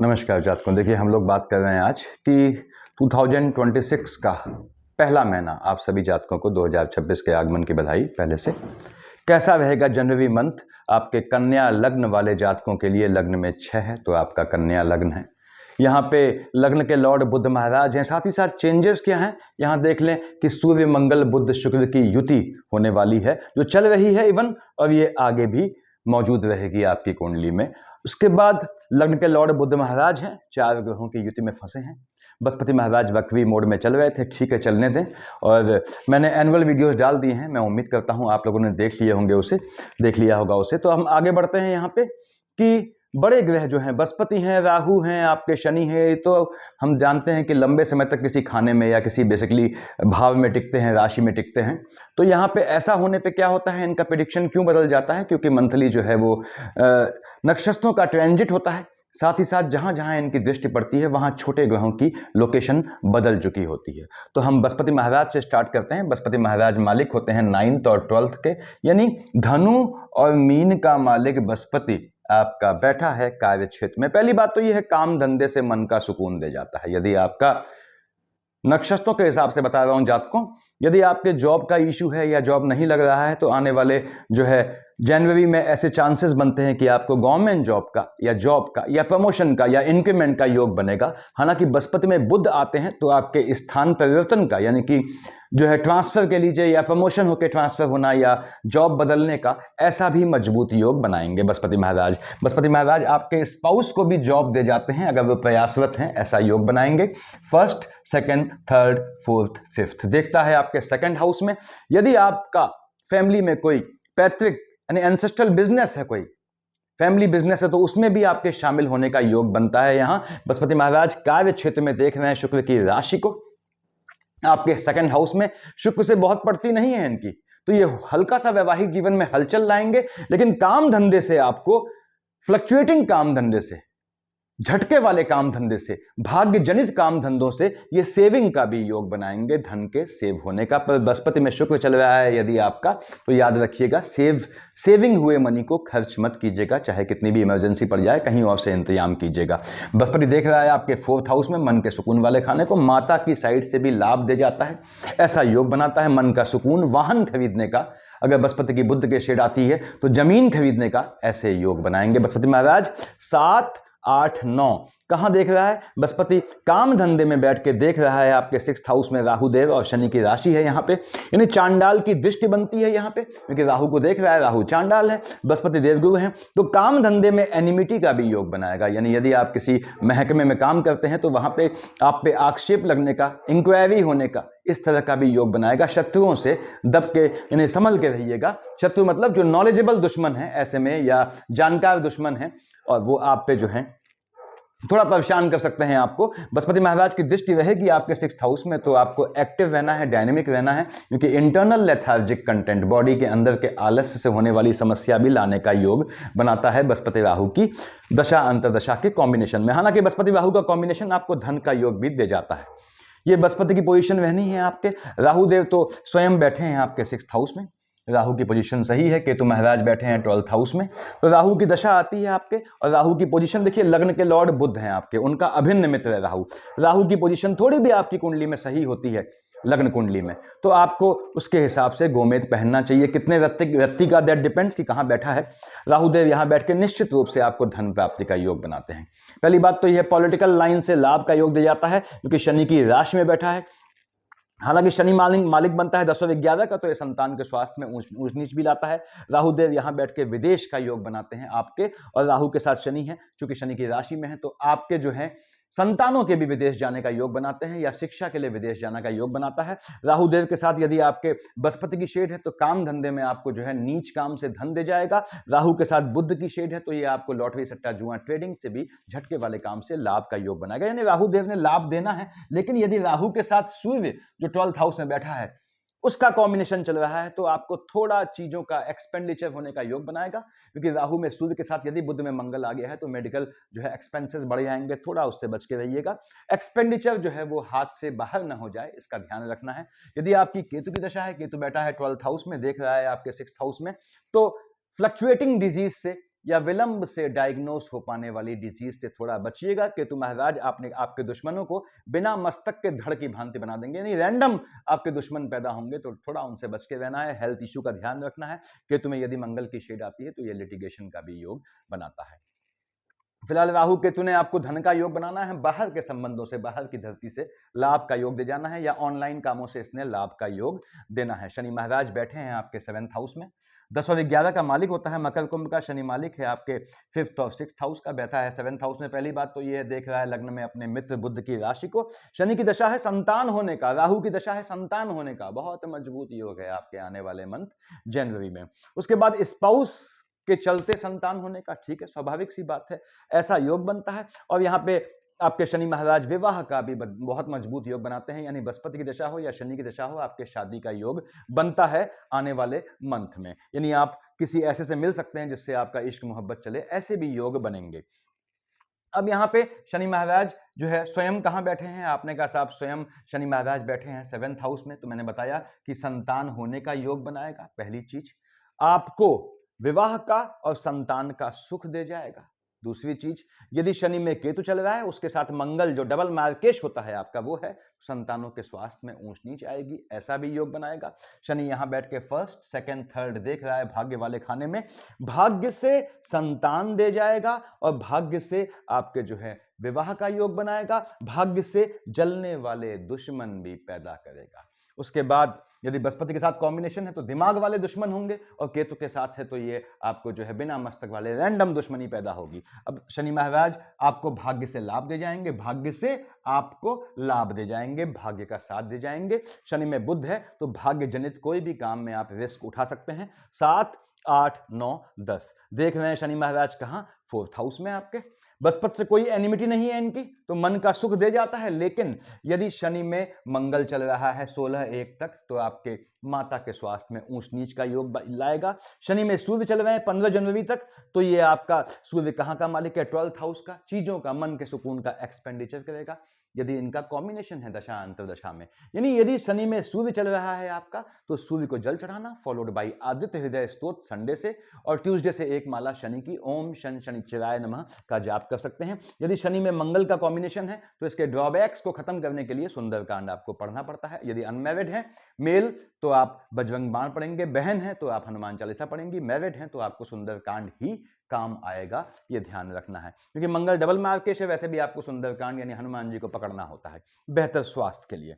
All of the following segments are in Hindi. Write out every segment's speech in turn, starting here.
नमस्कार जातकों। देखिए, हम लोग बात कर रहे हैं आज कि 2026 का पहला महीना आप सभी जातकों को 2026 के आगमन की बधाई पहले से। कैसा रहेगा जनवरी मंथ आपके कन्या लग्न वाले जातकों के लिए? लग्न में 6 है तो आपका कन्या लग्न है। यहाँ पे लग्न के लॉर्ड बुध महाराज हैं। साथ ही साथ चेंजेस क्या हैं, यहाँ देख लें कि सूर्य मंगल बुध शुक्र की युति होने वाली है जो चल रही है इवन, और ये आगे भी मौजूद रहेगी आपकी कुंडली में। उसके बाद लग्न के लॉर्ड बुध महाराज हैं, 4 ग्रहों की युति में फंसे हैं। बृहस्पति महाराज वक्री मोड में चल रहे थे, ठीक है चलने दें। और मैंने एनुअल वीडियोस डाल दिए हैं, मैं उम्मीद करता हूं आप लोगों ने देख लिए होंगे, उसे देख लिया होगा उसे। तो हम आगे बढ़ते हैं यहाँ पे कि बड़े ग्रह जो हैं, बृहस्पति हैं, राहु हैं, आपके शनि है, तो हम जानते हैं कि लंबे समय तक किसी खाने में या किसी बेसिकली भाव में टिकते हैं, राशि में टिकते हैं। तो यहाँ पे ऐसा होने पे क्या होता है, इनका प्रेडिक्शन क्यों बदल जाता है? क्योंकि मंथली जो है वो नक्षत्रों का ट्रांजिट होता है। साथ ही साथ जहां जहां इनकी दृष्टि पड़ती है वहां छोटे ग्रहों की लोकेशन बदल चुकी होती है। तो हम बृहस्पति महाराज से स्टार्ट करते हैं। बृहस्पति महाराज मालिक होते हैं 9th और 12th के, यानी धनु और मीन का मालिक बृहस्पति आपका बैठा है कार्य क्षेत्र में। पहली बात तो यह है, काम धंधे से मन का सुकून दे जाता है। यदि आपका नक्षत्रों के हिसाब से बता रहा हूं जातकों, यदि आपके जॉब का इशू है या जॉब नहीं लग रहा है तो आने वाले जो है जनवरी में ऐसे चांसेस बनते हैं कि आपको गवर्नमेंट जॉब का या जॉब का या प्रमोशन का या इंक्रीमेंट का योग बनेगा। हालांकि बृहस्पति में बुध आते हैं तो आपके स्थान परिवर्तन का, यानी कि जो है ट्रांसफर के लीजिए या प्रमोशन होकर ट्रांसफर होना या जॉब बदलने का, ऐसा भी मजबूत योग बनाएंगे बृहस्पति महाराज। बृहस्पति महाराज आपके स्पाउस को भी जॉब दे जाते हैं अगर वो प्रयासरत हैं, ऐसा योग बनाएंगे। First, second, third, fourth, fifth देखता है आपके सेकंड हाउस में। यदि आपका फैमिली में कोई पैतृक यानी एंसेस्ट्रल बिजनेस है, कोई फैमिली बिजनेस है, तो उसमें भी आपके शामिल होने का योग बनता है। यहां बृहस्पति महाराज कार्य क्षेत्र में देख रहे हैं शुक्र की राशि को, आपके सेकंड हाउस में। शुक्र से बहुत पड़ती नहीं है इनकी, तो ये हल्का सा वैवाहिक जीवन में हलचल लाएंगे। लेकिन काम धंधे से आपको, फ्लक्चुएटिंग काम धंधे से, झटके वाले काम धंधे से, भाग्य जनित काम धंधों से ये सेविंग का भी योग बनाएंगे, धन के सेव होने का। पर बृहस्पति में शुक्र चल रहा है यदि आपका, तो याद रखिएगा सेविंग हुए मनी को खर्च मत कीजिएगा, चाहे कितनी भी इमरजेंसी पड़ जाए, कहीं और से इंतजाम कीजिएगा। बृहस्पति देख रहा है आपके फोर्थ हाउस में, मन के सुकून वाले खाने को माता की साइड से भी लाभ दे जाता है, ऐसा योग बनाता है। मन का सुकून, वाहन खरीदने का, अगर बृहस्पति की बुध के शेड आती है तो जमीन खरीदने का ऐसे योग बनाएंगे बृहस्पति महाराज। 7, 8, 9 कहां देख रहा है बृहस्पति? काम धंधे में बैठ के देख रहा है आपके 6th हाउस में। राहु देव और शनि की राशि है यहाँ पे, यानी चांडाल की दृष्टि बनती है यहाँ पे, क्योंकि राहु को देख रहा है, राहु चांडाल है, बृहस्पति देवगुरु है। तो काम धंधे में एनिमिटी का भी योग बनाएगा, यानी यदि आप किसी महकमे में काम करते हैं तो वहां पे आप पे आक्षेप लगने का, इंक्वायरी होने का, इस तरह का भी योग बनाएगा। शत्रुओं से दब के यानी संभल के रहिएगा। शत्रु मतलब जो नॉलेजेबल दुश्मन है ऐसे में, या जानकार दुश्मन है, और वो आप पे जो है थोड़ा परेशान कर सकते हैं आपको। बृहस्पति महाराज की दृष्टि रहेगी आपके 6th हाउस में, तो आपको एक्टिव रहना है, डायनेमिक रहना है, क्योंकि इंटरनल लेथार्जिक कंटेंट, बॉडी के अंदर के आलस्य से होने वाली समस्या भी लाने का योग बनाता है बृहस्पति राहु की दशा अंतरदशा के कॉम्बिनेशन में। हालांकि बृहस्पति राहु का कॉम्बिनेशन आपको धन का योग भी दे जाता है। ये बृहस्पति की पोजीशन रहनी है आपके। राहु देव तो स्वयं बैठे हैं आपके 6th हाउस में, राहु की पोजीशन सही है। केतु महाराज बैठे हैं 12th हाउस में, तो राहु की दशा आती है आपके, और राहु की पोजीशन देखिए, लग्न के लॉर्ड बुध हैं आपके, उनका अभिन्न मित्र है राहु। राहु की पोजीशन थोड़ी भी आपकी कुंडली में सही होती है, लग्न कुंडली में, तो आपको उसके हिसाब से गोमेद पहनना चाहिए। कितने व्यक्ति का दैट डिपेंड्स कि कहां बैठा है राहु देव। यहां बैठ के निश्चित रूप से आपको धन प्राप्ति का योग बनाते हैं। पहली बात तो यह पॉलिटिकल लाइन से लाभ का योग दे जाता है, क्योंकि शनि की राशि में बैठा है। हालांकि शनि मालिक बनता है 10 और 11 का, तो ये संतान के स्वास्थ्य में ऊंच नीच भी लाता है। राहु देव यहां बैठ के विदेश का योग बनाते हैं आपके, और राहु के साथ शनि है, चूंकि शनि की राशि में है, तो आपके जो है संतानों के भी विदेश जाने का योग बनाते हैं, या शिक्षा के लिए विदेश जाने का योग बनाता है। राहु देव के साथ यदि आपके बृहस्पति की शेड है तो काम धंधे में आपको जो है नीच काम से धन दे जाएगा। राहु के साथ बुध की शेड है तो ये आपको लॉटरी, सट्टा, जुआ, ट्रेडिंग से भी झटके वाले काम से लाभ का योग बनाएगा। यानी राहु देव ने लाभ देना है। लेकिन यदि राहु के साथ सूर्य जो 12th हाउस में बैठा है उसका कॉम्बिनेशन चल रहा है, तो आपको थोड़ा चीजों का एक्सपेंडिचर होने का योग बनाएगा, क्योंकि राहु में सूर्य के साथ यदि बुध में मंगल आ गया है तो मेडिकल जो है एक्सपेंसेस बढ़ जाएंगे, थोड़ा उससे बच के रहिएगा। एक्सपेंडिचर जो है वो हाथ से बाहर ना हो जाए, इसका ध्यान रखना है। यदि आपकी केतु की दशा है, केतु बैठा है 12th हाउस में, देख रहा है आपके 6th हाउस में, तो फ्लक्चुएटिंग डिजीज से या विलंब से डायग्नोस हो पाने वाली डिजीज से थोड़ा बचिएगा। केतु महाराज आपने आपके दुश्मनों को बिना मस्तक के धड़ की भांति बना देंगे, यानी रैंडम आपके दुश्मन पैदा होंगे, तो थोड़ा उनसे बच के रहना है। हेल्थ इशू का ध्यान रखना है। केतु में यदि मंगल की शेड आती है तो ये लिटिगेशन का भी योग बनाता है। फिलहाल राहु केतु ने आपको धन का योग बनाना है, बाहर के संबंधों से, बाहर की धरती से लाभ का योग दे जाना है, या ऑनलाइन कामों से इसने लाभ का योग देना है। शनि महाराज बैठे हैं आपके 7th हाउस में। 10 और 11 का मालिक होता है मकर कुंभ का। शनि मालिक है आपके 5th और 6th हाउस का, बैठा है 7th हाउस में। पहली बात तो ये देख रहा है लग्न में अपने मित्र बुध की राशि को। शनि की दशा है संतान होने का, राहु की दशा है संतान होने का। बहुत मजबूत योग है आपके आने वाले मंथ जनवरी में। उसके बाद स्पाउस के चलते संतान होने का, ठीक है, स्वाभाविक सी बात है, ऐसा योग बनता है। और यहाँ पे आपके शनि महाराज विवाह का भी बहुत मजबूत योग बनाते हैं, यानी बृहस्पति की दशा हो या शनि की दशा हो, आपके शादी का योग बनता है आने वाले मंथ में। यानी आप किसी ऐसे से मिल सकते हैं जिससे आपका इश्क मोहब्बत चले, ऐसे भी योग बनेंगे। अब यहाँ पे शनि महाराज जो है स्वयं कहाँ बैठे हैं? आपने कहा साहब स्वयं शनि महाराज बैठे हैं 7th हाउस में, तो मैंने बताया कि संतान होने का योग बनाएगा। पहली चीज, आपको विवाह का और संतान का सुख दे जाएगा। दूसरी चीज, यदि शनि में केतु चल रहा है, उसके साथ मंगल जो डबल मार्केश होता है आपका, वो है संतानों के स्वास्थ्य में ऊंच नीच आएगी, ऐसा भी योग बनाएगा। शनि यहां बैठ के 1st, 2nd, 3rd देख रहा है भाग्य वाले खाने में, भाग्य से संतान दे जाएगा और भाग्य से आपके जो है विवाह का योग बनाएगा, भाग्य से जलने वाले दुश्मन भी पैदा करेगा। उसके बाद यदि बृहस्पति के साथ कॉम्बिनेशन है तो दिमाग वाले दुश्मन होंगे, और केतु के साथ है तो ये आपको जो है बिना मस्तक वाले रैंडम दुश्मनी पैदा होगी। अब शनि महाराज आपको भाग्य से लाभ दे जाएंगे, भाग्य से आपको लाभ दे जाएंगे, भाग्य का साथ दे जाएंगे। शनि में बुध है तो भाग्य जनित कोई भी काम में आप रिस्क उठा सकते हैं। 7, 8, 9, 10 देख रहे हैं शनि महाराज कहां? 4th हाउस में आपके। बृहस्पति से कोई एनिमिटी नहीं है इनकी, तो मन का सुख दे जाता है। लेकिन यदि शनि में मंगल चल रहा है 16/1 तक, तो आपके माता के स्वास्थ्य में ऊंच नीच का योग लाएगा। शनि में सूर्य चल रहे हैं 15 जनवरी तक, तो ये आपका सूर्य कहां का मालिक है? 12th हाउस का। चीजों का, मन के सुकून का एक्सपेंडिचर करेगा यदि इनका कॉम्बिनेशन है दशा अंतरदशा में। यानी यदि शनि में सूर्य चल रहा है आपका, तो सूर्य को जल चढ़ाना, फॉलोड बाई आदित्य हृदय स्तोत्र संडे से, और ट्यूसडे से एक माला शनि की ओम शन शनिश्चराय नमः का जाप कर सकते हैं। यदि शनि में मंगल का कॉम्बिनेशन है तो इसके ड्रॉबैक्स को खत्म करने के लिए सुंदरकांड आपको पढ़ना पड़ता है। यदि अनमैरिड है मेल तो आप बजरंग बाण पढ़ेंगे, बहन है तो आप हनुमान चालीसा पढ़ेंगी, मैरिड है तो आपको सुंदरकांड ही काम आएगा, ये ध्यान रखना है। क्योंकि मंगल डबल मार्केश है, वैसे भी आपको सुंदरकांड यानी हनुमान जी को पकड़ना होता है बेहतर स्वास्थ्य के लिए।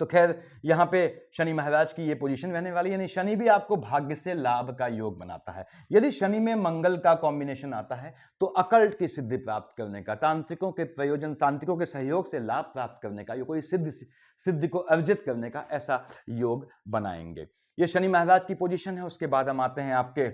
तो खैर यहां पे शनि महाराज की ये पोजीशन रहने वाली है, यानी शनि भी आपको भाग्य से लाभ का योग बनाता है। यदि शनि में मंगल का कॉम्बिनेशन आता है तो अकल्ट की सिद्धि प्राप्त करने का, तांत्रिकों के प्रयोजन, तांत्रिकों के सहयोग से लाभ प्राप्त करने का, या कोई सिद्धि को अर्जित करने का ऐसा योग बनाएंगे। ये शनि महाराज की पोजीशन है। उसके बाद हम आते हैं आपके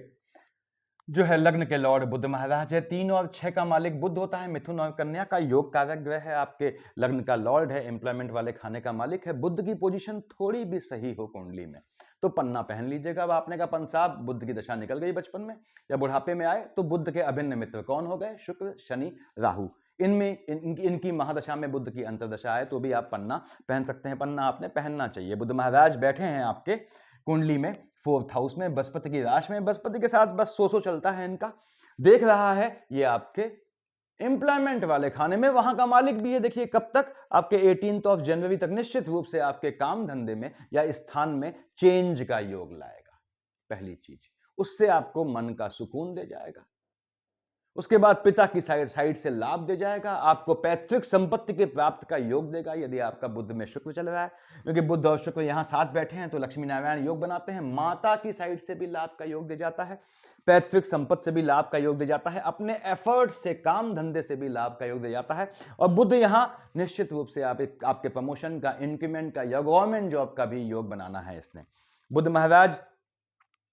जो है लग्न के लॉर्ड बुध महाराज है। 3 और 6 का मालिक बुध होता है। मिथुन और कन्या का योग कारक ग्रह है, आपके लग्न का लॉर्ड है, एम्प्लॉयमेंट वाले खाने का मालिक है। बुध की पोजीशन थोड़ी भी सही हो कुंडली में तो पन्ना पहन लीजिएगा। अब आपने कहा पंसाब बुध की दशा निकल गई बचपन में या बुढ़ापे में आए, तो बुध के अभिन्न मित्र कौन हो गए? शुक्र, शनि, राहु। इनमें इनकी महादशा में बुध की अंतरदशा है तो भी आप पन्ना पहन सकते हैं। पन्ना आपने पहनना चाहिए। बुध महाराज बैठे हैं आपके कुंडली में 4th हाउस में, बृहस्पति की राशि में। बृहस्पति के साथ बस सो चलता है इनका। देख रहा है ये आपके एम्प्लॉयमेंट वाले खाने में, वहां का मालिक भी है। देखिए कब तक? आपके 18 जनवरी तक निश्चित रूप से आपके काम धंधे में या स्थान में चेंज का योग लाएगा। पहली चीज, उससे आपको मन का सुकून दे जाएगा। उसके बाद पिता की साइड से लाभ दे जाएगा, आपको पैतृक संपत्ति के प्राप्त का योग देगा यदि आपका बुध में शुक्र चल रहा है। क्योंकि बुध और शुक्र यहां साथ बैठे हैं तो लक्ष्मी नारायण योग बनाते हैं। माता की साइड से भी लाभ का योग दे जाता है, पैतृक संपत्ति से भी लाभ का योग दे जाता है, अपने एफर्ट से, काम धंधे से भी लाभ का योग दे जाता है। और बुध यहां निश्चित रूप से आपके प्रमोशन का, इंक्रीमेंट का या गवर्नमेंट जॉब का भी योग बनाना है इसने। बुध महाराज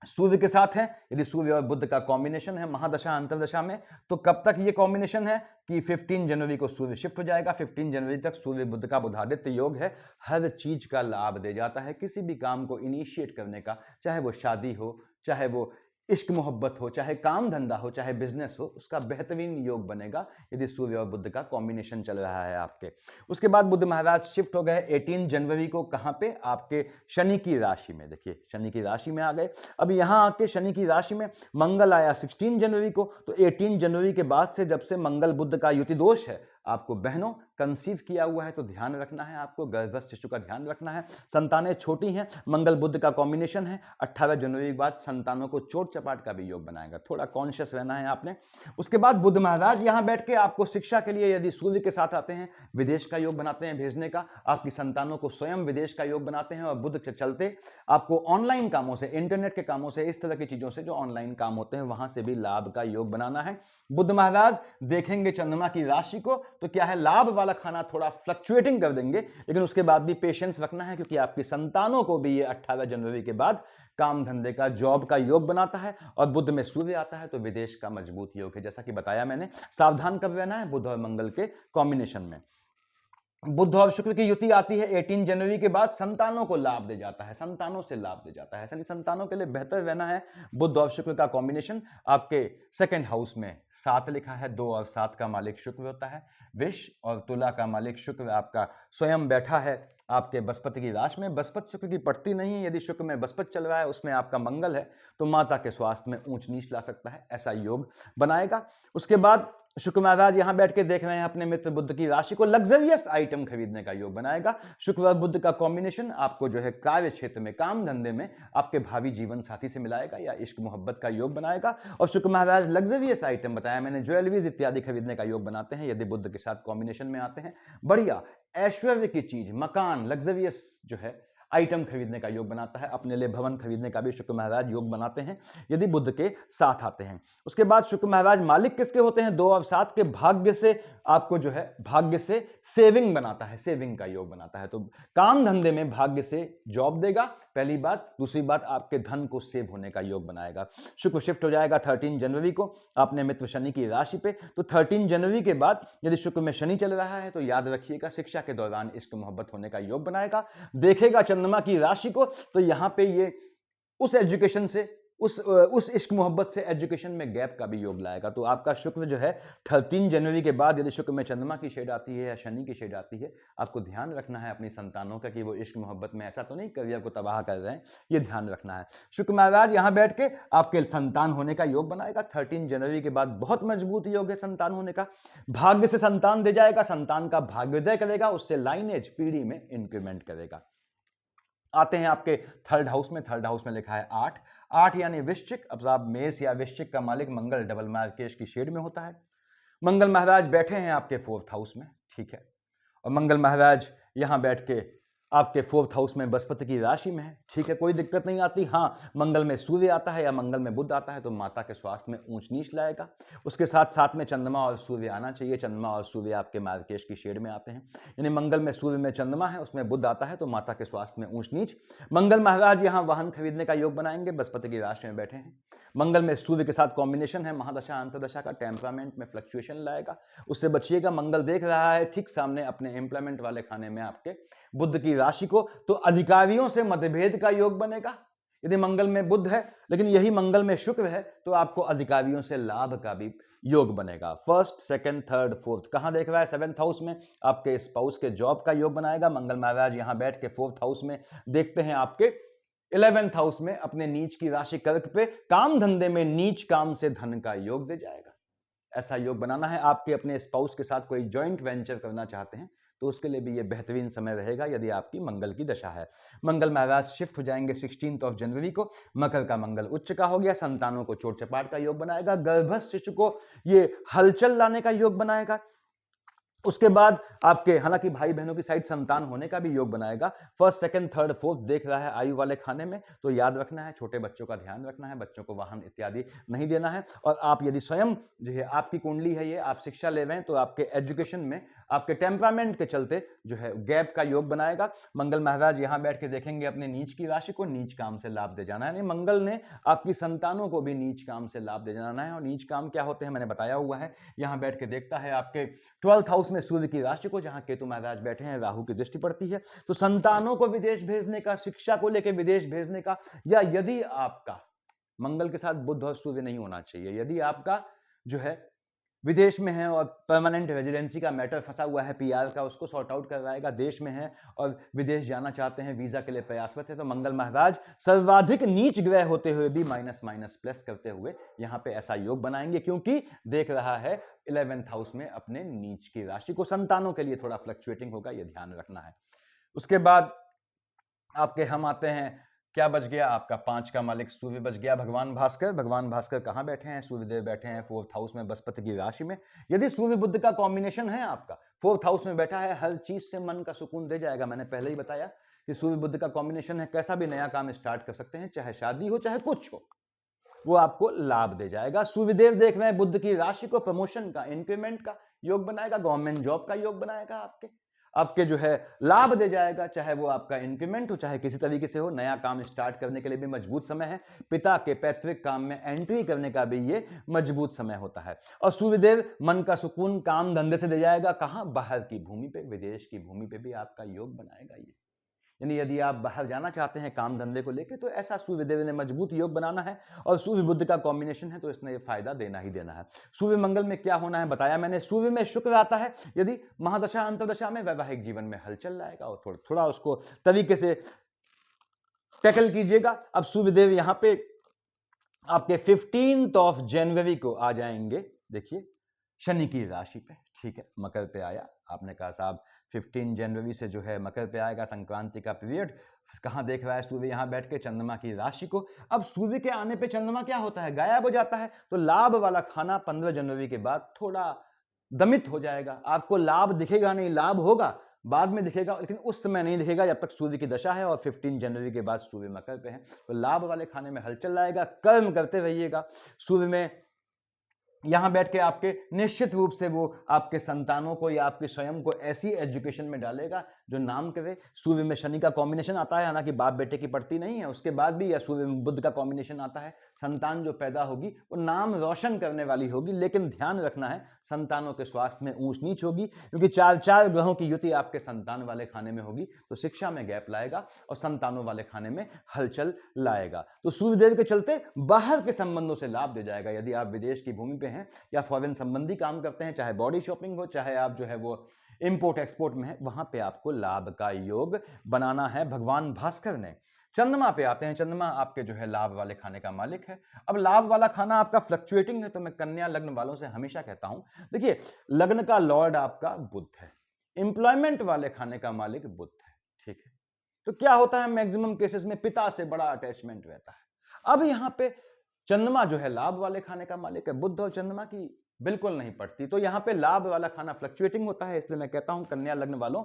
सूर्य के साथ है। यदि सूर्य और बुध का कॉम्बिनेशन है महादशा अंतरदशा में, तो कब तक ये कॉम्बिनेशन है कि 15 जनवरी को सूर्य शिफ्ट हो जाएगा। 15 जनवरी तक सूर्य बुध का बुधादित्य योग है, हर चीज का लाभ दे जाता है। किसी भी काम को इनिशिएट करने का, चाहे वो शादी हो, चाहे वो इश्क मोहब्बत हो, चाहे काम धंधा हो, चाहे बिजनेस हो, उसका बेहतरीन योग बनेगा यदि सूर्य और बुध का कॉम्बिनेशन चल रहा है आपके। उसके बाद बुध महाराज शिफ्ट हो गए 18 जनवरी को, कहां पे? आपके शनि की राशि में। देखिए शनि की राशि में आ गए। अब यहां आके शनि की राशि में मंगल आया 16 जनवरी को, तो 18 जनवरी के बाद से, जब से मंगल बुध का युति दोष है, आपको बहनों कंसीव किया हुआ है तो ध्यान रखना है, आपको गर्भस्थ शिशु का ध्यान रखना है। संतानें छोटी हैं, मंगल बुध का कॉम्बिनेशन है, 18 जनवरी के बाद संतानों को चोट चपाट का भी योग बनाएगा, थोड़ा कॉन्शियस रहना है आपने। उसके बाद बुध महाराज यहां बैठ के आपको शिक्षा के लिए यदि सूर्य के साथ आते हैं, विदेश का योग बनाते हैं भेजने का, आपकी संतानों को स्वयं विदेश का योग बनाते हैं, और बुध के चलते आपको ऑनलाइन कामों से, इंटरनेट के कामों से, इस तरह की चीजों से जो ऑनलाइन काम होते हैं वहां से भी लाभ का योग बनाना है। बुध महाराज देखेंगे चंद्रमा की राशि को, तो क्या है, लाभ वाला खाना थोड़ा फ्लक्चुएटिंग कर देंगे, लेकिन उसके बाद भी पेशेंस रखना है, क्योंकि आपकी संतानों को भी ये 18 जनवरी के बाद काम धंधे का, जॉब का योग बनाता है। और बुध में सूर्य आता है तो विदेश का मजबूत योग है, जैसा कि बताया मैंने। सावधान कब रहना है? बुध और मंगल के कॉम्बिनेशन में। बुध और शुक्र की युति आती है 18 जनवरी के बाद, संतानों को लाभ दे जाता है, संतानों से लाभ दे जाता है, इसलिए संतानों के लिए बेहतर रहना है। बुध और शुक्र का कॉम्बिनेशन आपके सेकंड हाउस में 7 लिखा है, 2 और 7 का मालिक शुक्र होता है। वृष और तुला का मालिक शुक्र आपका स्वयं बैठा है आपके बृहस्पति की राशि में। बृहस्पति शुक्र की पड़ती नहीं है, यदि शुक्र में बृहस्पति चल रहा है, उसमें आपका मंगल है, तो माता के स्वास्थ्य में ऊंच नीच ला सकता है, ऐसा योग बनाएगा। उसके बाद शुक्र महाराज यहां बैठ के देख रहे हैं अपने मित्र बुध की राशि को, लग्जरियस आइटम खरीदने का योग बनाएगा। शुक्र और बुध का कॉम्बिनेशन आपको जो है कार्य क्षेत्र में, काम धंधे में आपके भावी जीवन साथी से मिलाएगा या इश्क मोहब्बत का योग बनाएगा। और शुक्र महाराज लग्जरियस आइटम बताया मैंने, ज्वेलरीज इत्यादि खरीदने का योग बनाते हैं यदि बुध के साथ कॉम्बिनेशन में आते हैं। बढ़िया ऐश्वर्य की चीज, मकान, लग्जरियस जो है आइटम खरीदने का योग बनाता है। अपने लिए भवन खरीदने का भी शुक्र महाराज योग बनाते हैं यदि बुध के साथ आते हैं। उसके बाद शुक्र महाराज मालिक किसके होते हैं? 2 और 7 के। भाग्य से आपको जो है, भाग्य से सेविंग बनाता है, सेविंग का योग बनाता है, तो काम धंधे में भाग्य से जॉब देगा, पहली बात। दूसरी बात, आपके धन को सेव होने का योग बनाएगा। शुक्र शिफ्ट हो जाएगा 13 जनवरी को आपने मित्र शनि की राशि पे, तो 13 जनवरी के बाद यदि शुक्र में शनि चल रहा है तो याद रखिएगा शिक्षा के दौरान इश्क मोहब्बत होने का योग बनाएगा। देखेगा चंद्रमा की राशि को, तो यहां पे ये उस एजुकेशन से, उस इश्क मोहब्बत से एजुकेशन में गैप का भी योग लाएगा। तो आपका शुक्र जो है 13 जनवरी के बाद यदि शुक्र में चंद्रमा की शेड आती है या शनि की शेड आती है, आपको ध्यान रखना है अपनी संतानों का कि वो इश्क मोहब्बत में ऐसा तो नहीं करियर को तबाह कर रहे हैं, ये ध्यान रखना है। शुक्र महाराज यहां बैठ के आपके संतान होने का योग बनाएगा 13 जनवरी के बाद। बहुत मजबूत योग है संतान होने का। भाग्य से संतान दे जाएगा, संतान का भाग्योदय करेगा, उससे लाइनेज पीढ़ी में इंक्रीमेंट करेगा। आते हैं आपके थर्ड हाउस में। थर्ड हाउस में लिखा है 8, 8 यानी वृश्चिक। अब आप मेष या वृश्चिक का मालिक मंगल डबल मार्केश की शेड में होता है। मंगल महाराज बैठे हैं आपके 4th हाउस में, ठीक है, और मंगल महाराज यहां बैठ के आपके 4th हाउस में बृहस्पति की राशि में है, ठीक है, कोई दिक्कत नहीं आती। हाँ, मंगल में सूर्य आता है या मंगल में बुध आता है तो माता के स्वास्थ्य में ऊंच नीच लाएगा। उसके साथ साथ में चंद्रमा और सूर्य आना चाहिए। चंद्रमा और सूर्य आपके मार्केश की शेड में आते हैं, यानी मंगल में सूर्य में चंद्रमा है, उसमें बुध आता है तो माता के स्वास्थ्य में ऊंच नीच। मंगल महाराज यहाँ वाहन खरीदने का योग बनाएंगे, बृहस्पति की राशि में बैठे हैं। मंगल में सूर्य के साथ कॉम्बिनेशन है, महादशा अंतरदशा का, टेम्परामेंट में फ्लक्चुएशन लाएगा, उससे बचिएगा। मंगल देख रहा है ठीक सामने अपने एम्प्लॉयमेंट वाले खाने में आपके बुध की राशि को, तो अधिकारियों से मतभेद का योग बनेगा। यदि मंगल में बुध है लेकिन यही मंगल में शुक्र है तो आपको अधिकारियों से लाभ का भी योग बनेगा। First, second, third, fourth. कहां देख रहा है? 7th हाउस में आपके स्पाउस के जॉब का योग बनाएगा। मंगल महाराज यहां बैठ के 4th हाउस में देखते हैं आपके 11th हाउस में अपने नीच की राशि कर्क पे, काम धंधे में नीच काम से धन का योग दे जाएगा। ऐसा योग बनाना है। आपके अपने स्पाउस के साथ कोई जॉइंट वेंचर करना चाहते हैं तो उसके लिए भी ये बेहतरीन समय रहेगा यदि आपकी मंगल की दशा है। मंगल महाराज शिफ्ट हो जाएंगे 16 जनवरी को। मकर का मंगल उच्च का हो गया, संतानों को चोट चपाट का योग बनाएगा। गर्भस्थ शिशु को ये हलचल लाने का योग बनाएगा। उसके बाद आपके हालांकि भाई बहनों की साइड संतान होने का भी योग बनाएगा। फर्स्ट, सेकंड, थर्ड, फोर्थ देख रहा है आयु वाले खाने में, तो याद रखना है छोटे बच्चों का ध्यान रखना है, बच्चों को वाहन इत्यादि नहीं देना है। और आप यदि स्वयं जो है आपकी कुंडली है ये, आप शिक्षा ले रहे हैं तो आपके एजुकेशन में आपके टेम्परामेंट के चलते जो है गैप का योग बनाएगा। मंगल महाराज यहां बैठ के देखेंगे अपने नीच की राशि को, नीच काम से लाभ दे जाना है। नहीं, मंगल ने आपकी संतानों को भी नीच काम से लाभ दे जाना है। और नीच काम क्या होते हैं मैंने बताया हुआ है। यहां बैठ के देखता है आपके 12th हाउस में सूर्य की राशि को, जहां केतु महाराज बैठे हैं, राहु की दृष्टि पड़ती है। तो संतानों को विदेश भेजने का, शिक्षा को लेकर विदेश भेजने का, या यदि आपका मंगल के साथ बुध और सूर्य नहीं होना चाहिए। यदि आपका जो है विदेश में है और परमानेंट रेजिडेंसी का मैटर फंसा हुआ है, पीआर का, उसको सॉर्ट आउट करवाएगा। देश में है और विदेश जाना चाहते हैं, वीजा के लिए प्रयासरत है, तो मंगल महाराज सर्वाधिक नीच ग्रह होते हुए भी माइनस माइनस प्लस करते हुए यहां पे ऐसा योग बनाएंगे, क्योंकि देख रहा है 11th हाउस में अपने नीच की राशि को। संतानों के लिए थोड़ा फ्लक्चुएटिंग होगा, यह ध्यान रखना है। उसके बाद आपके हम आते हैं, क्या बच गया आपका 5 का मालिक सूर्य बच गया, भगवान भास्कर। भगवान भास्कर कहां बैठे हैं? सूर्यदेव बैठे हैं 4th हाउस में बृहस्पति की राशि में। यदि सूर्य बुध का कॉम्बिनेशन है आपका 4th हाउस में बैठा है, हर चीज से मन का सुकून दे जाएगा। मैंने पहले ही बताया कि सूर्य बुध का कॉम्बिनेशन है, कैसा भी नया काम स्टार्ट कर सकते हैं, चाहे शादी हो चाहे कुछ हो, वो आपको लाभ दे जाएगा। सूर्यदेव देख रहे हैं बुध की राशि को, प्रमोशन का, इंक्रीमेंट का योग बनाएगा, गवर्नमेंट जॉब का योग बनाएगा, आपके जो है लाभ दे जाएगा, चाहे वो आपका इंक्रीमेंट हो चाहे किसी तरीके से हो। नया काम स्टार्ट करने के लिए भी मजबूत समय है। पिता के पैतृक काम में एंट्री करने का भी ये मजबूत समय होता है। और सूर्यदेव मन का सुकून काम धंधे से दे जाएगा। कहां? बाहर की भूमि पे, विदेश की भूमि पे भी आपका योग बनाएगा ये। यानी यदि आप बाहर जाना चाहते हैं काम धंधे को लेकर, तो ऐसा सूर्यदेव ने मजबूत योग बनाना है। और सूर्य बुध का कॉम्बिनेशन है, तो इसने ये फायदा देना ही देना है। सूर्य मंगल में क्या होना है बताया मैंने। सूर्य में शुक्र आता है, यदि महादशा अंतरदशा में वैवाहिक जीवन में हलचल लाएगा, और थोड़ा थोड़ा उसको तरीके से टैकल कीजिएगा। अब सूर्यदेव यहां पे आपके 15 जनवरी को आ जाएंगे, देखिए शनि की राशि पे, ठीक है, मकर पे आया। आपने कहा साहब 15 जनवरी से जो है मकर पे आएगा, संक्रांति का पीरियड। कहां देख रहा है सूर्य? यहां बैठ के चंद्रमा की राशि को। अब सूर्य के आने पे चंद्रमा क्या होता है? गायब हो जाता है। तो लाभ वाला खाना 15 जनवरी के बाद थोड़ा दमित हो जाएगा। आपको लाभ दिखेगा नहीं, लाभ होगा बाद में दिखेगा, लेकिन उस समय नहीं दिखेगा जब तक सूर्य की दशा है। और 15 जनवरी के बाद सूर्य मकर पे है, तो लाभ वाले खाने में हलचल लाएगा। कर्म करते रहिएगा। सूर्य में यहां बैठ के आपके निश्चित रूप से वो आपके संतानों को या आपके स्वयं को ऐसी एजुकेशन में डालेगा जो नाम करे। सूर्य में शनि का कॉम्बिनेशन आता है, हालांकि बाप बेटे की पड़ती नहीं है, उसके बाद भी या सूर्य में बुध का कॉम्बिनेशन आता है, संतान जो पैदा होगी वो नाम रोशन करने वाली होगी। लेकिन ध्यान रखना है, संतानों के स्वास्थ्य में ऊंच नीच होगी, क्योंकि 4 ग्रहों की युति आपके संतान वाले खाने में होगी, तो शिक्षा में गैप लाएगा और संतानों वाले खाने में हलचल लाएगा। तो सूर्यदेव के चलते बाहर के संबंधों से लाभ दे जाएगा। यदि आप विदेश की भूमि पे हैं या फॉरेन संबंधी काम करते हैं, चाहे बॉडी शॉपिंग हो चाहे आप जो है वो इंपोर्ट एक्सपोर्ट में है, वहां पे आपको लाभ का योग बनाना है भगवान भास्कर ने। चंद्रमा पे आते हैं। चंद्रमा आपके जो है लाभ वाले खाने का मालिक है। अब लाभ वाला खाना आपका फ्लक्चुएटिंग है, तो मैं कन्या लग्न वालों से हमेशा कहता हूं, देखिए लग्न का लॉर्ड आपका बुध है, एम्प्लॉयमेंट वाले खाने का मालिक बुध है, ठीक है। तो क्या होता है मैक्सिमम केसेस में पिता से बड़ा अटैचमेंट रहता है। अब यहां पे चंद्रमा जो है लाभ वाले खाने का मालिक है, बुध और चंद्रमा की बिल्कुल नहीं पड़ती, तो यहां पे लाभ वाला खाना फ्लक्चुएटिंग होता है। इसलिए मैं कहता हूं कन्या लग्न वालों,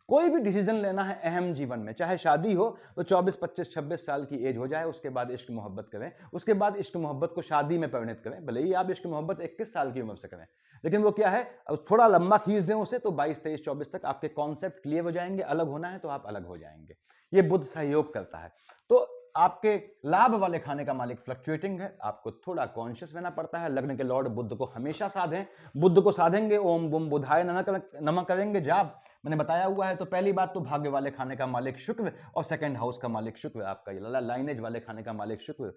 कोई भी डिसीजन लेना है अहम जीवन में, चाहे शादी हो तो 24, 25, 26 साल की एज हो जाए, उसके बाद इश्क मोहब्बत करें, उसके बाद इश्क मोहब्बत को शादी में परिणत करें। भले ही आप इश्क मोहब्बत 21 साल की उम्र से करें, लेकिन वो क्या है, थोड़ा लंबा खींच दें उसे, तो 22, 23, 24 तक आपके कॉन्सेप्ट क्लियर हो जाएंगे। अलग होना है तो आप अलग हो जाएंगे, ये बुध सहयोग करता है। तो आपके लाभ वाले खाने का मालिक फ्लक्चुएटिंग है, आपको थोड़ा कॉन्शियस रहना पड़ता है। लग्न के लॉर्ड बुध को हमेशा साधें, बुध को साधेंगे, ओम बुम बुधाय नमः करेंगे जाप, मैंने बताया हुआ है। तो पहली बात तो भाग्य वाले खाने का मालिक शुक्र और सेकंड हाउस का मालिक शुक्र, आपका लाइनेज वाले खाने का मालिक शुक्र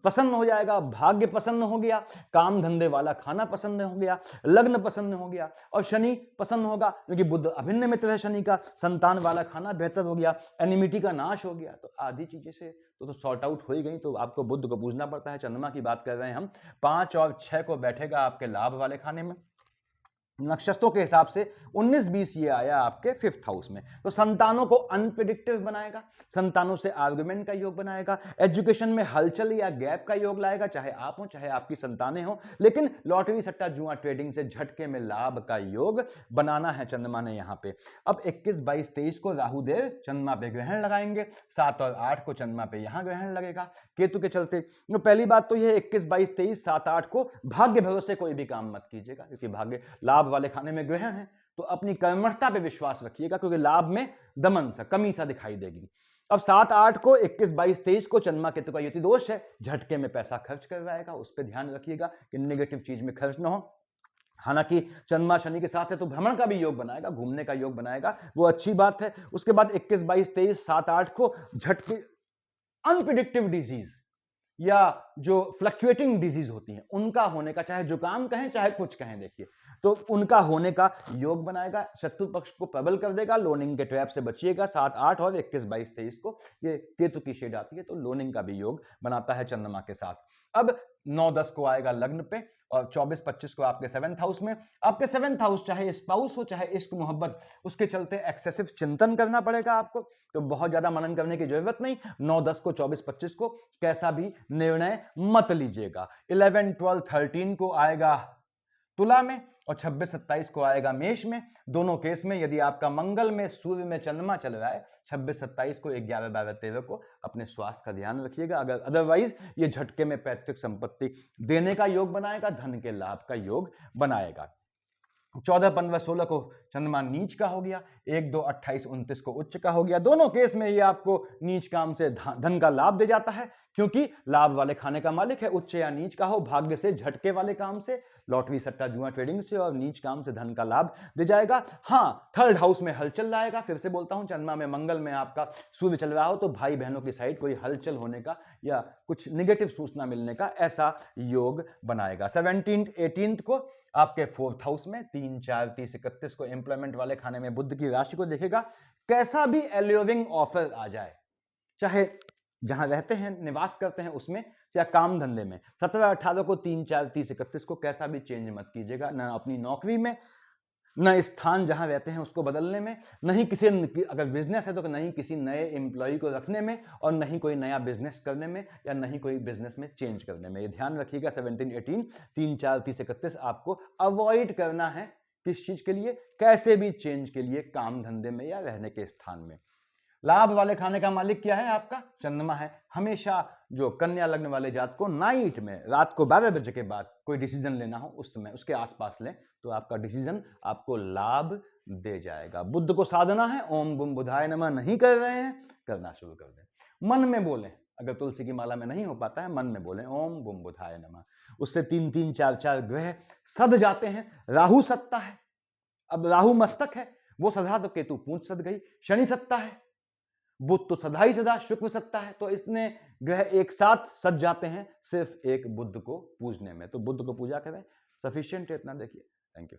पसंद हो जाएगा, भाग्य पसंद हो गया, काम धंधे वाला खाना पसंद हो गया, लग्न पसंद हो गया, और शनि पसंद होगा क्योंकि बुध अभिन्न मित्र है शनि का, संतान वाला खाना बेहतर हो गया, एनिमिटी का नाश हो गया। तो आधी चीजें से तो सॉर्ट आउट हो ही गई। तो आपको बुध को पूछना पड़ता है। चंद्रमा की बात कर रहे हैं हम, 5 और 6 को बैठेगा आपके लाभ वाले खाने में। नक्षत्रों के हिसाब से 19-20 ये आया आपके 5th हाउस में, तो संतानों को अनप्रेडिक्टिव बनाएगा, संतानों से आर्गुमेंट का योग बनाएगा, एजुकेशन में हलचल या गैप का योग लाएगा, चाहे आप हो चाहे आपकी संतानें हो। लेकिन लॉटरी सट्टा जुआ ट्रेडिंग से झटके में लाभ का योग बनाना है चंद्रमा ने यहां पे। अब 21, 22, 23 को राहु देव चंद्रमा पे ग्रहण लगाएंगे, 7 और 8 को चंद्रमा पे यहां ग्रहण लगेगा केतु के चलते। तो पहली बात तो यह 21, 22, 23, 7, 8 को भाग्य भरोसे कोई भी काम मत कीजिएगा, क्योंकि भाग्य लाभ वाले खाने में ग्रहण है, तो अपनी कर्मठता पे विश्वास रखिएगा, क्योंकि लाभ में दमन सा कमी सा दिखाई देगी। अब 7, 8 को 21, 22, 23 को चंद्रमा केतु का युति दोष है, झटके में पैसा खर्च करवाएगा, उस पर ध्यान रखिएगा कि नेगेटिव चीज में खर्च ना हो। हालांकि चंद्रमा शनि के साथ है तो भ्रमण का भी योग बनाएगा, घूमने का योग बनाएगा, वो अच्छी बात है। उसके बाद 21, 22, 23, 7, 8 को झटके अनप्रिडिक्टिव डिजीज, या जो फ्लक्चुएटिंग डिजीज होती हैं उनका होने का, चाहे जुकाम कहें चाहे कुछ कहें, देखिए तो उनका होने का योग बनाएगा, शत्रु पक्ष को प्रबल कर देगा, लोनिंग के ट्रैप से बचिएगा। 7, 8 और 21, 22, 23 को ये केतु की शेड आती है तो लोनिंग का भी योग बनाता है चंद्रमा के साथ। अब 9, 10 को आएगा लग्न पे और 24, 25 को आपके 7th हाउस में। आपके 7th हाउस चाहे स्पाउस हो चाहे इश्क मोहब्बत, उसके चलते एक्सेसिव चिंतन करना पड़ेगा आपको, तो बहुत ज्यादा मनन करने की जरूरत नहीं। 9, 10 को 24, 25 को कैसा भी निर्णय मत लीजिएगा। 11, 12, 13 को आएगा तुला में और 26, 27 को आएगा मेष में। दोनों केस में यदि आपका मंगल में सूर्य में चंद्रमा चल रहा है 26, 27 को, 11, 12, 13 को अपने स्वास्थ्य का ध्यान रखिएगा। अगर अदरवाइज ये झटके में पैतृक संपत्ति देने का योग बनाएगा, धन के लाभ का योग बनाएगा। 14, 15, 16 को चंद्रमा नीच का हो गया, 1, 2, 28, 29 को उच्च का हो गया। दोनों केस में ये आपको नीच काम से धन का लाभ दे जाता है, क्योंकि लाभ वाले खाने का मालिक है। उच्च या नीच का हो, भाग्य से, झटके वाले काम से, लॉटरी सट्टा जुआ ट्रेडिंग से और नीच काम से धन का लाभ दे जाएगा। हाँ, 3rd हाउस में हलचल लाएगा। फिर से बोलता हूं, चंद्रमा में मंगल में आपका सूर्य चल रहा हो तो भाई बहनों की साइड कोई हलचल होने का या कुछ निगेटिव सूचना मिलने का ऐसा योग बनाएगा। 17th, 18th को आपके 4th हाउस में 3, 4, 30, 31 को एम्प्लॉयमेंट वाले खाने में बुध की राशि को देखेगा। कैसा भी एल्योरिंग ऑफर आ जाए, चाहे जहां रहते हैं निवास करते हैं उसमें या काम धंधे में, 17, 18 को 3, 4, 30, 31 को कैसा भी चेंज मत कीजिएगा, ना अपनी नौकरी में, न स्थान जहां रहते हैं उसको बदलने में, नहीं किसी, अगर बिजनेस है तो नहीं किसी नए एम्प्लॉय को रखने में, और नहीं कोई नया बिजनेस करने में, या नहीं कोई बिजनेस में चेंज करने में। ये ध्यान रखिएगा। 17, 18, 3, 4, 30, 31 आपको अवॉइड करना है। किस चीज के लिए? कैसे भी चेंज के लिए, काम धंधे में या रहने के स्थान में। लाभ वाले खाने का मालिक क्या है? आपका चंद्रमा है। हमेशा जो कन्या लग्न वाले जात को नाइट में, रात को 12 बजे के बाद कोई डिसीजन लेना हो उस समय उसके आसपास लें तो आपका डिसीजन आपको लाभ दे जाएगा। बुद्ध को साधना है, ओम बुम बुधाय नमः नहीं कर रहे हैं, करना शुरू कर दें। मन में बोलें, अगर तुलसी की माला में नहीं हो पाता है, मन में बोलें ओम बुम बुधाय नमः। उससे 3, 3, 4, 4 ग्रह सध जाते हैं। राहु सत्ता है, अब राहु मस्तक है, वो सधा तो केतु पूंछ सध गई। शनि सत्ता है, बुध तो सदा ही सदा शुक्र सत्ता है, तो इसने ग्रह एक साथ सज जाते हैं सिर्फ एक बुध को पूजने में। तो बुध को पूजा करें, सफिशिएंट है इतना। देखिए, थैंक यू।